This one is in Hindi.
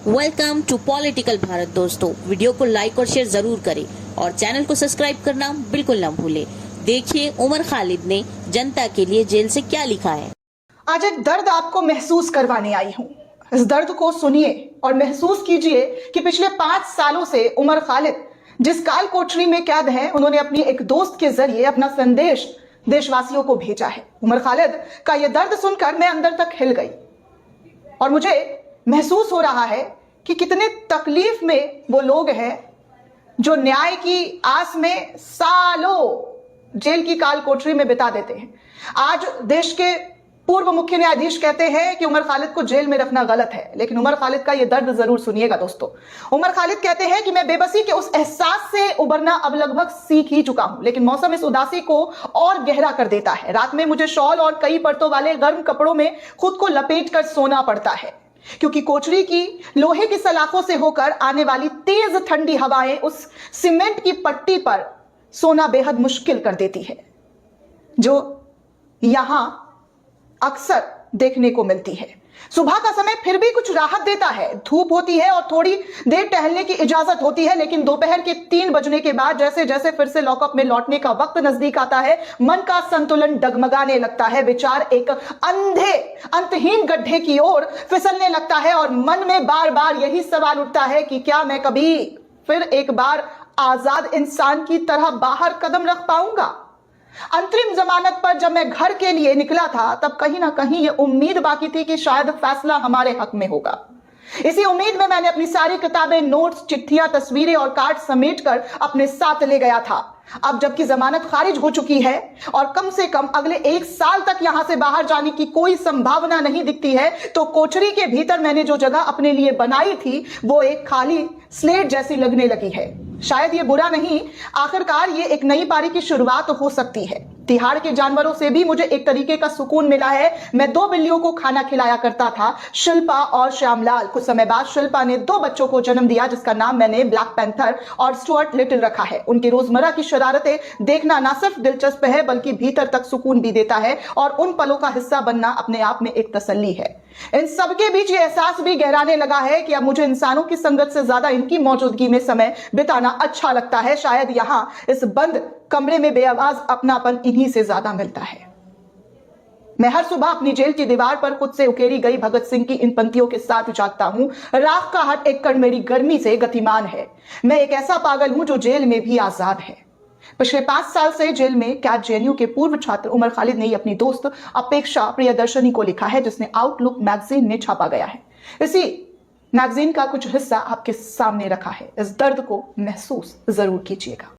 Welcome to political Bharat. दोस्तों, वीडियो को लाइक और शेयर जरूर करें और चैनल को सब्सक्राइब करना बिल्कुल न भूलें। देखिए उमर खालिद ने जनता के लिए जेल से क्या लिखा है। आज एक दर्द आपको महसूस करवाने आई हूँ। इस दर्द को सुनिए और महसूस कीजिए कि पिछले 5 सालों से उमर खालिद जिस काल कोठरी में कैद है, उन्होंने अपनी एक दोस्त के जरिए अपना संदेश देशवासियों को भेजा है। उमर खालिद का यह दर्द सुनकर मैं अंदर तक हिल गई और मुझे महसूस हो रहा है कि कितने तकलीफ में वो लोग हैं जो न्याय की आस में सालों जेल की काल कोठरी में बिता देते हैं। आज देश के पूर्व मुख्य न्यायाधीश कहते हैं कि उमर खालिद को जेल में रखना गलत है, लेकिन उमर खालिद का यह दर्द जरूर सुनिएगा दोस्तों। उमर खालिद कहते हैं कि मैं बेबसी के उस एहसास से उबरना अब लगभग सीख ही चुका हूं, लेकिन मौसम इस उदासी को और गहरा कर देता है। रात में मुझे शॉल और कई परतों वाले गर्म कपड़ों में खुद को लपेट कर सोना पड़ता है, क्योंकि कोठरी की लोहे की सलाखों से होकर आने वाली तेज ठंडी हवाएं उस सीमेंट की पट्टी पर सोना बेहद मुश्किल कर देती है, जो यहां अक्सर देखने को मिलती है। सुबह का समय फिर भी कुछ राहत देता है, धूप होती है और थोड़ी देर टहलने की इजाजत होती है, लेकिन दोपहर के 3 बजने के बाद जैसे जैसे फिर से लॉकअप में लौटने का वक्त नजदीक आता है, मन का संतुलन डगमगाने लगता है। विचार एक अंधे अंतहीन गड्ढे की ओर फिसलने लगता है और मन में बार बार यही सवाल उठता है कि क्या मैं कभी फिर एक बार आजाद इंसान की तरह बाहर कदम रख पाऊंगा। अंतरिम जमानत पर जब मैं घर के लिए निकला था, तब कहीं ना कहीं यह उम्मीद बाकी थी कि शायद फैसला हमारे हक में होगा। इसी उम्मीद में मैंने अपनी सारी किताबें, नोट्स, चिट्ठियां, तस्वीरें और कार्ड समेटकर अपने साथ ले गया था। अब जबकि जमानत खारिज हो चुकी है और कम से कम अगले 1 साल तक यहां से बाहर जाने की कोई संभावना नहीं दिखती है, तो कोठरी के भीतर मैंने जो जगह अपने लिए बनाई थी वो एक खाली स्लेट जैसी लगने लगी है। शायद ये बुरा नहीं, आखिरकार ये एक नई पारी की शुरुआत हो सकती है। तिहाड़ के जानवरों से भी मुझे एक तरीके का सुकून मिला है। मैं 2 बिल्लियों को खाना खिलाया करता था, शिल्पा और श्यामलाल। कुछ समय बाद शिल्पा ने 2 बच्चों को जन्म दिया, जिसका नाम मैंने ब्लैक पैंथर और स्टुअर्ट लिटिल रखा है। उनकी रोजमर्रा की शरारतें देखना ना सिर्फ दिलचस्प है, बल्कि भीतर तक सुकून भी देता है और उन पलों का हिस्सा बनना अपने आप में एक तसल्ली है। इन सबके बीच ये एहसास भी गहराने लगा है कि अब मुझे इंसानों की संगत से ज्यादा इनकी मौजूदगी में समय बिताना अच्छा लगता है। शायद यहां इस बंद कमरे में बेआवाज अपनापन इन्हीं से ज्यादा मिलता है। मैं हर सुबह अपनी जेल की दीवार पर खुद से उकेरी गई भगत सिंह की इन पंक्तियों के साथ जागता हूं। राख का हर एक कण मेरी गर्मी से गतिमान है। मैं एक ऐसा पागल हूं जो जेल में भी आजाद है। पिछले 5 साल से जेल में कैद जेएनयू के पूर्व छात्र उमर खालिद ने अपनी दोस्त अपेक्षा प्रियदर्शनी को लिखा है, जिसने आउटलुक मैगजीन में छापा गया है। इसी मैगजीन का कुछ हिस्सा आपके सामने रखा है। इस दर्द को महसूस जरूर कीजिएगा।